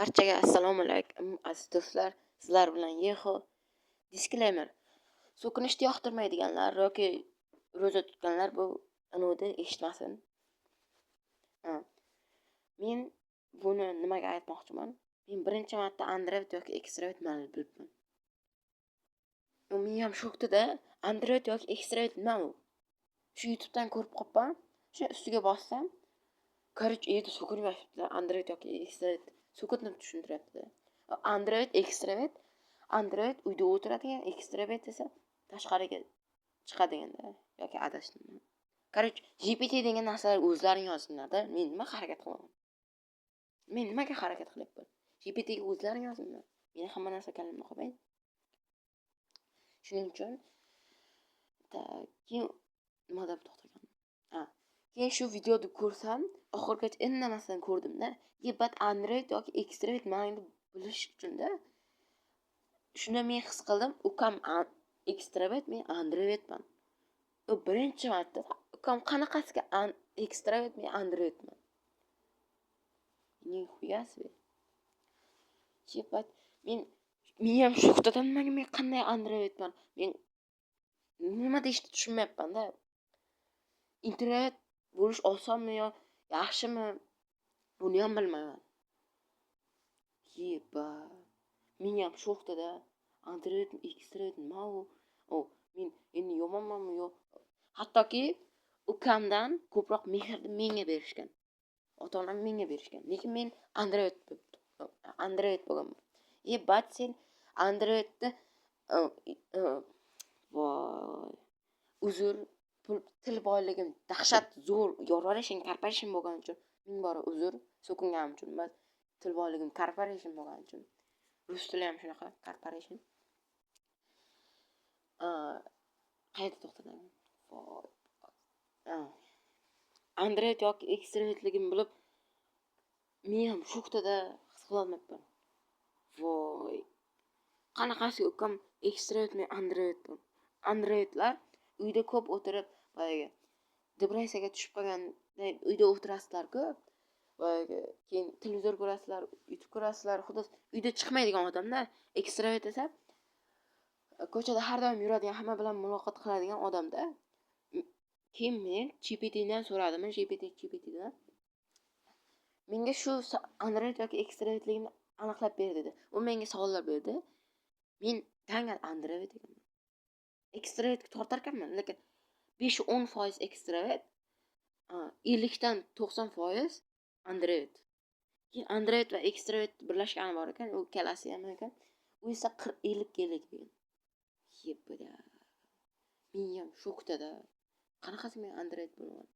Barchaga assalomu alaykum aziz do'stlar. Sizlar bilan Yeho. Disclaimer. So'kinishni yoqtirmaydiganlar yoki ro'za tutganlar bu anodi eshitmasin. Men buni nimaga aytmoqchiman? Men birinchi marta Android yoki Xtroid ma'lum bilibman. Men ham shokda Android yoki Xtroid nima u? Shu YouTube'dan ko'rib qopman. Shu ustiga bossam, короче, edi so'kinib yotibdi. Android yoki Xtroid so'kinib tushuntiryapti. Android Xtroid, Android uyda o'tiradigan, Xtroid esa tashqariga chiqadiganda yoki adashdim. Короче, GPT degan narsalar o'zlaring yozinglar-da. Men nima harakat qilaman? Men nimaga harakat qilyapman? GPT ga o'zlaring yozinglar. Meni hamma narsa kalimni qo'ymang. Shuning uchun keyin nima deb to'xtagan? Keyin shu videoni ko'rsam, oxirgacha indamasdan ko'rdim-da. Bat Android yoki Xtroid ma'lum bilish uchun-da. Shunda men his qildim, ukam Xtroid, men Androidman. U birinchi marta ukam qanaqasiga Xtroid, men Androidman. Nixuya себе. Chepat men ham shokdaman, men qanday Androidman? Men nima deyishni tushunmayapman-da. Internet bo'lish osonmi yo yaxshimi? Buni ham bilmayman. Men ham shokda. Android, Xtroid nima u? Men endi yomonmanmi yo? Hattoki ukamdan ko'proq mehrni menga berishgan. Ota-onam menga berishgan. Lekin men Android bo'lganman. Bat sen Androidni voy. Uzr, til boyligim dahshat zo'r, yorishing, korporation bo'lgani uchun ming bora uzr, so'kinganim uchun emas, til boyligim korporation bo'lgani uchun. Rus tili ham shunaqa, korporation. Qayerda to'xtadim? Android yoki Xtroidligimni bilib, men ham shokda his qilolmayapman. Voy. Qanaqasi ukam Xtroid, men Androidman. Androidlar uyda ko'p o'tirib, boyaga depressiyaga tushib qolganda uyda o'tirasizlar-ku. Boyaga keyin televizor ko'rasizlar, YouTube ko'rasizlar, xuddi uyda chiqmaydigan odamda. Xtroid esa ko'chada har doim yuradigan, hamma bilan muloqot qiladigan odamda. Keyin men GPTdan so'radim, GPTdan. Menga shu Android yoki Xtroidligini aniqlab ber dedi. U menga savollar berdi. Men dangal Android ekanman. Xtroidga tortarkanman, lekin 5-10% Xtroid, 50 dan 90% Android. Keyin Android va Xtroid birlashgani bor ekan, u kalasi ham ekan. U esa 40-50 kerak degan. Men ham shokda. Qanaqasi men Android bo'laman?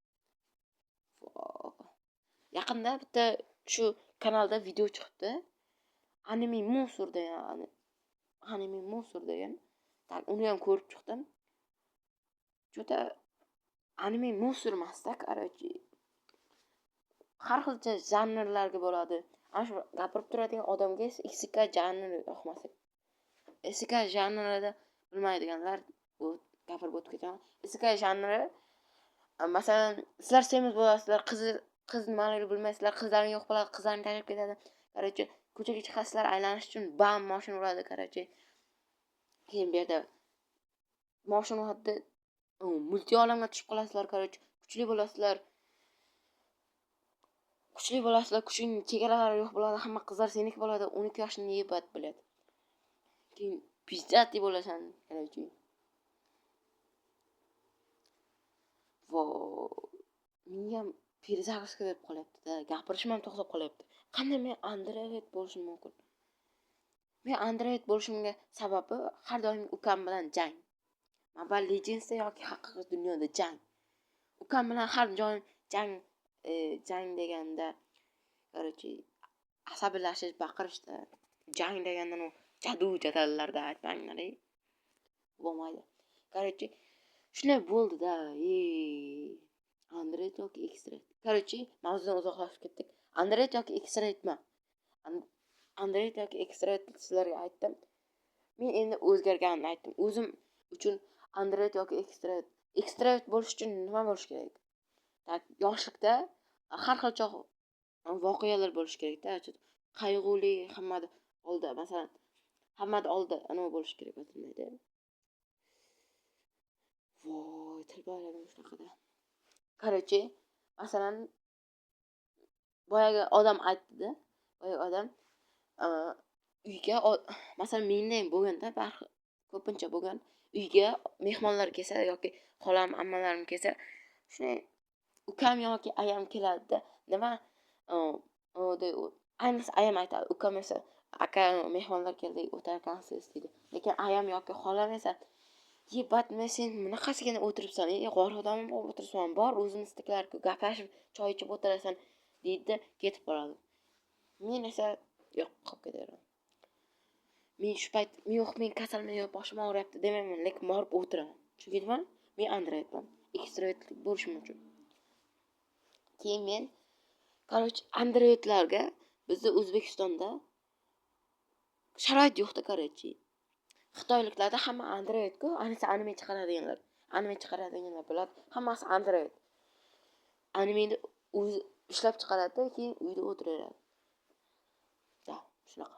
Yaqinda bitta shu kanalda video chiqibdi. Anime Monster degan. Uni ham ko'rib chiqdim. Juda anime monster emas-da, короче. Har xilcha janrlarga bo'ladi. Ana shu gapirib turadigan odamga isekai janri yoqmasa. Isekai janrida bilmaydiganlar bu gapirib o'tib ketaman. Isekai janri, masalan, sizlar semiz bo'lasizlar, qiz nimaligini bilmaysizlar, qizlaring yo'q bo'ladi, qizlarni tashlab ketadi. короче, ko'chaga chiqasizlar, aylanish uchun bam mashina uradi, короче. Keyin bu yerda mashina uradi, multi olamga tushib qolasizlar, короче. Kuchli bo'lasizlar, kuching chegaralari yo'q bo'ladi, hamma qizlar seniki bo'ladi, 12 yoshni yebat biladi. Keyin pizdati bo'lasan, короче. Menga ham перезагрузка berib qolyapti-da, gapirishim ham to'xtab qolyapti. Qanday men Android bo'lishim mumkin? Men Android bo'lishimga sababi har doim ukam bilan jang. Mobile Legendsda yoki haqiqiy dunyoda jang. Ukam bilan har doim jang deganda, короче, asablashish, baqirishda, jang degandan u jadallarda aytmanglar. Bo'lmaydi. короче, shunday bo'ldi-da. Android yoki Xtroid. короче, mavzudan uzoqlashib ketdik. Android yoki Xtroidmi? Android yoki Xtroid sizlarga aytdim. Men endi o'zgarganini aytdim. O'zim uchun Android yoki Xtroid. Xtroid bo'lish uchun nima bo'lish kerak? Yoshlikda har xil voqealar bo'lishi kerakda. Qayg'uli hammada oldi, masalan, hammada oldi anavi bo'lishi kerak aytilmaydi. Voy, til bayladim shunaqada. Короче, masalan, boyagi odam aytdi-da, boyagi odam uyga masalan menda ham bo'lganda, baribir ko'pincha bo'lgan, uyga mehmonlar kelsa yoki xolam, ammalarim kelsa, shunday ukam yoki ayam keladi-da. Nima ayniqsa ayam aytadi, ukam esa aka mehmonlar keldi, o'tarkansiz deydi. Lekin ayam yoki xolam esa batma sen bunaqasigina o'tiribsan, g'or odamim bo'lib o'tiribsan, bor o'zimiznikilar gaplashib choy ichib o'tirasan deydi, ketib qoladi. Men esa yo'q qolib ketaman. Men shu payt men kasalman yo boshim og'riyapti demayman, lekin borib o'tiraman. Tushundingmi? Men androidman. Ekstrovert bo'lishim uchun. Keyin men androidlarga bizda O'zbekistonda sharoit yo'qda, Xitoyliklarda hamma android-ku, ayniqsa anime chiqaradiganlar bo'ladi. Hammasi android. Animeni o'zi ishlab chiqaradi, keyin uyda o'tiradi. Da, shunaqa.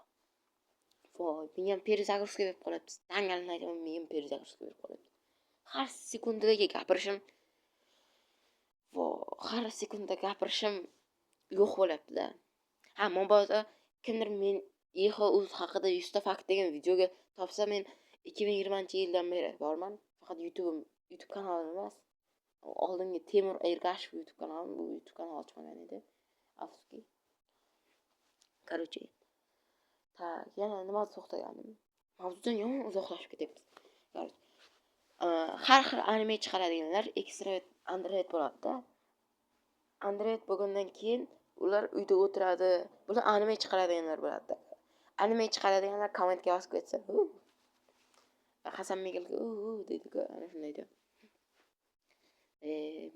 Voy, men ham перезагрузка berib qolyapti. Dangalini aytaman, men ham перезагрузка berib qolyapti. Har sekundadagi gapirishim yo'q bo'lyapti-da. Ha, mabodo kimdir men EXO haqida 100 ta fakt degan videoga topsa, men 2020-yildan beri borman. Faqat YouTube kanalim emas. Oldingi Temur Ergashev YouTube kanalim, bu YouTube kanal ochmagan edi. Afsuski. Короче, yana nima to'xtagandim? Mavzudan yomon uzoqlashib ketyapmiz. Har xil anime chiqaradiganlar ekstrovert android bo'ladi-da. Android bo'lgandan keyin ular uyda o'tiradi. Bular anime chiqaradiganlar bo'ladi-da. Anime chiqaradiganlar kommentga yozib ketsa, Hasan Migelga deydi-ku, ana shunday deydi.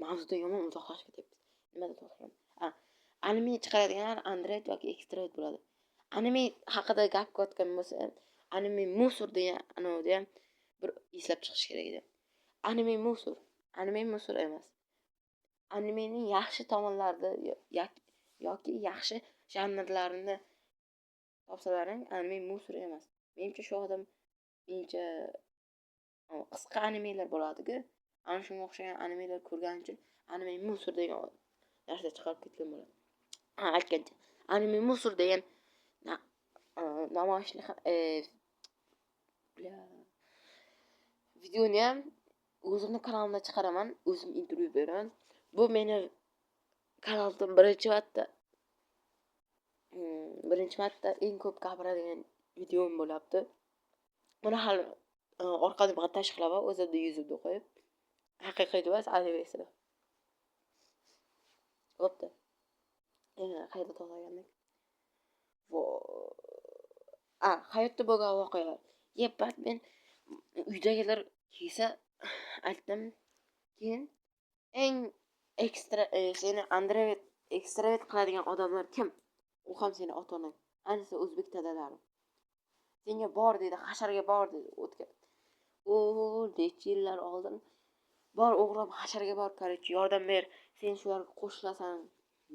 Mavzudan yomon uzoqlashib ketyapmiz. Nimada to'xtaldim? Anime chiqaradiganlar android yoki ekstrovert bo'ladi. Anime haqida gap qotgan bo'lsa, anime musor degan anovda ham bir eslab chiqish kerak edi. Anime musor emas. Animening yaxshi tomonlarini yoki yaxshi janrlarini topsalaring, anime musor emas. Menimcha shu odam qisqa animelar bo'ladi-ku. Ana shunga o'xshagan animelar ko'rganim uchun anime musor degan narsa chiqarib ketgan bo'ladi. Aytgancha, anime musor degan namoyishni videoni ham o'zimni kanalimda chiqaraman, o'zim intervyu beraman. Bu meni kanalimda birinchi marta eng ko'p gapiradigan videom bo'lyapti. Buni hali orqada montaj qilaman, o'zimda YouTube'da qo'yib. Haqiqiy emas, animesini. Bo'pti. Qayerda to'xtagandik? Hayotda bo'lgan voqealar. Men uydagilar kelsa aytdim. Keyin eng seni android ekstrovert qiladigan odamlar kim? U ham seni ota-onang. Ayniqsa o'zbek dadalari. Senga bor dedi, hasharga bor dedi. Necha yillar oldin bor o'g'lim hasharga bor, yordam ber, sen shularga qo'shilasan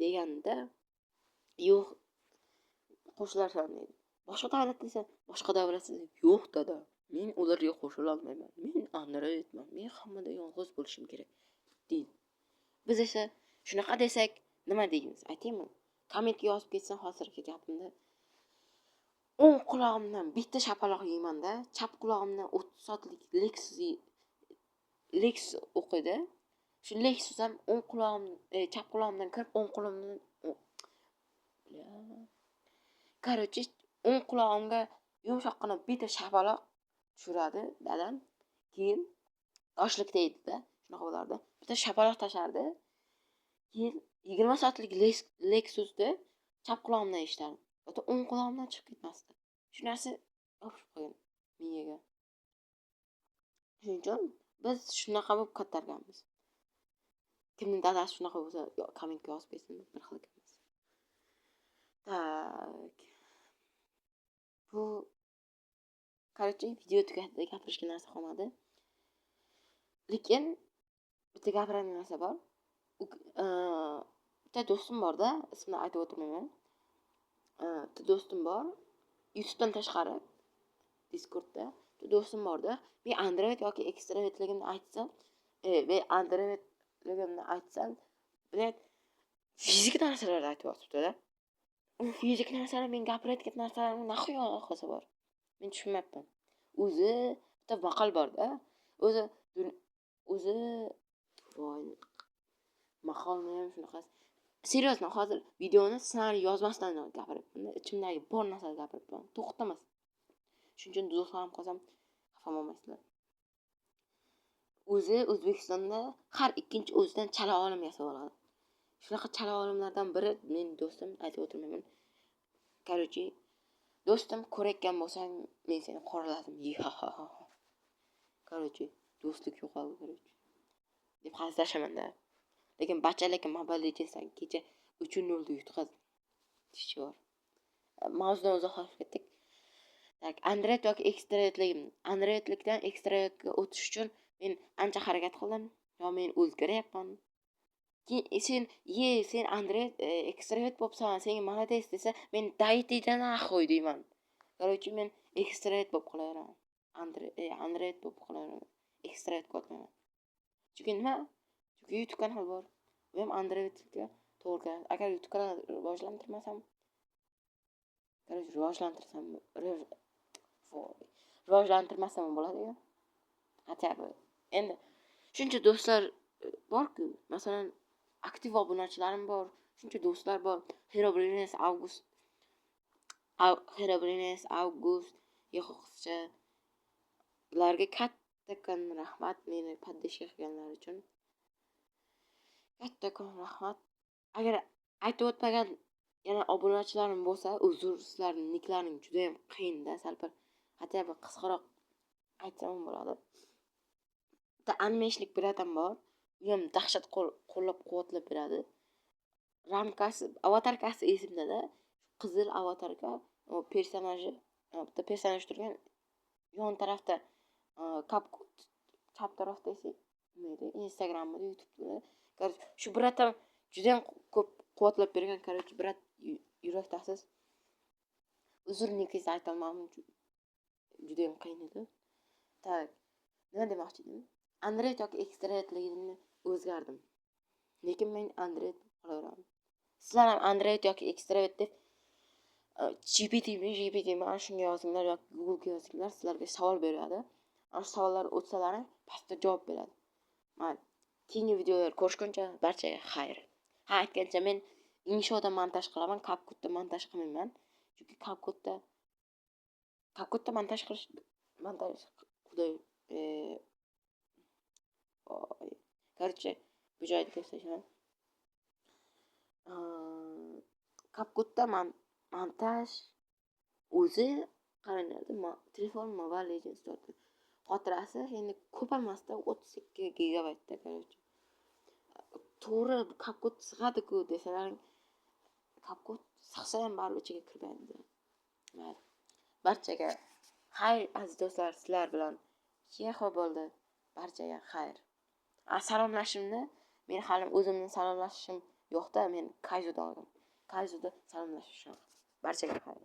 deganda, yo'q qo'shilarsan dedi. Boshqa davlat desa, boshqa davlat desa, yo'q dada, men ularga qo'shila olmayman. Men androidman. Men hammada yolg'iz bo'lishim kerak deydi. Biz esa shunaqa desak, nima deymiz? Aytaymi? Kommentga yozib ketsin hozirgi gapimda. O'ng qulog'imdan bitta shapaloq yeyman-da, chap qulog'imdan 30 soatlik Lexus o'qiydi. Shu Lexus ham chap qulog'imdan kirib, o'ng qo'limdan Короче, o'ng qulog'imga yumshoqqina bitta shapaloq tushiradi dadam. Keyin yoshlikda edi-da, shunaqa bo'lardi. Bitta shapaloq tashardi. Keyin 20 soatlik Lexusda chap qulog'imdan eshitadi. O'ng qulog'imdan chiqib ketmasdi. Shu narsa yopishib qolgan miyaga. Shuning uchun biz shunaqa bo'lib kattalanganmiz. Kimning dadasi shunaqa bo'lsa, kommentga yozib ketsin, bir xil emas. Tak. Bu video tugatdi, gapirishga narsa qolmadi. Lekin bitta gapiradigan narsa bor. bitta do'stim borda, ismini aytib o'tirmayman. Bitta do'stim bor. YouTubedan tashqari Discordda do'stim borda. Men Android yoki Extravetligimni aytsam, men Androidligimni aytsam, bilet fizik narsalarni aytib yotibdi-da. U fizik narsalar men gapirayotgan narsalarning naxi aloqasi bor. Men tushunmayapman. O'zi bitta maqol borda. O'zi voy maqolni ham shunaqasi. Seriozman, hozir videoni ssenariy yozmasdan gapiryapman. Ichimdagi bor narsani gapiryapman. To'xtamas. Shuning uchun do'stlarim qolsam xafa bo'lmaysizlar. O'zi O'zbekistonda har ikkinchi o'zidan chala olim yasab oladi. Shunaqa chala olimlardan biri men do'stim, aytib o'tirmayman. Короче, do'stim ko'rayotgan bo'lsang, men seni qoraladim. Короче, do'stlik yo'qoldi, короче. deb hazillashamanda. Lekin bachalakim Mobile Legends'dan kecha 3-0 yutqazdi. Tishi bor. Mavzudan uzoqlashib ketdik. Tak, Android yoki Androidlikdan Extravertga o'tish uchun men ancha harakat qildim. Yo men o'zgaryapman. Keyin sen Android Extravert bo'lsan, senga молодец desa, men daytidan qo'y deyman. Короче, men Extravert bo'lib qolaveraman. Android bo'lib qolaveraman. Extravert qolmayman. Chunki nima? Chunki YouTube kanal bor. Men Androidga to'g'ri. Agar YouTube kanalni rivojlantirmasam, rivojlantirmasam bo'ladi-ku. Hatto endi shuncha do'stlar bor-ku, masalan, aktiv obunachilarim bor, shuncha do'stlar bor. Herobrines August yo'qcha. Ularga kattakon rahmat, meni podдержка qilganlar uchun. Kattakon rahmat. Agar aytib o'tmagan yana obunachilarim bo'lsa, uzr, sizlarning niklaring juda ham qiyin-da, sal bir hatto bir qisqaroq aytsam bo'ladi. Bitta animeshlik biratam bor. U ham dahshat qo'llab-quvvatlab beradi. Ramkasi, avatarkasi esimda-da. Qizil avatarka, o personaji, bitta personaj turgan yon tarafda CapCut, chap tarafda esa nima Instagramda, YouTube'da. Shu biratam juda ham ko'p quvvatlab bergan, короче, brat yurakdasiz. Uzrnikingizni aytolmadim. Juda ham qiyin edi. Tak, nima demoqchi edim? Android yoki Extravertligimni o'zgardim. Lekin men Android qolaveraman. Sizlar ham Android yoki Extravert deb GPT mana shunga yozinglar yoki Google ga yozinglar, sizlarga savol beradi. Ana savollar o'tsalaring, pastda javob beradi. Mayli. Keyingi videolar ko'rishguncha barchaga xayr. Aytgancha men inshoda montaj qilaman, CapCutda montaj qilmayman. Chunki CapCutda montaj xudoy короче, bu joyda ko'rsataman. CapCutda montaj o'zi qaranglarda telefon Mobile Legends tortdi. Xotirasi endi ko'p emasda 32 gigabaytda, короче. To'g'ri CapCut sig'adi-ku desalaring, CapCut sig'sa ham baribir ichiga kirmaydi. Mayli. Barchaga xayr, aziz do'stlar, sizlar bilan yaxshi bo'ldi. Barchaga xayr. Salomlashimni men hali o'zimni salomlashishim yo'qda, men Kayzuda oldim. Kayzuda salomlashishim. Barchaga xayr.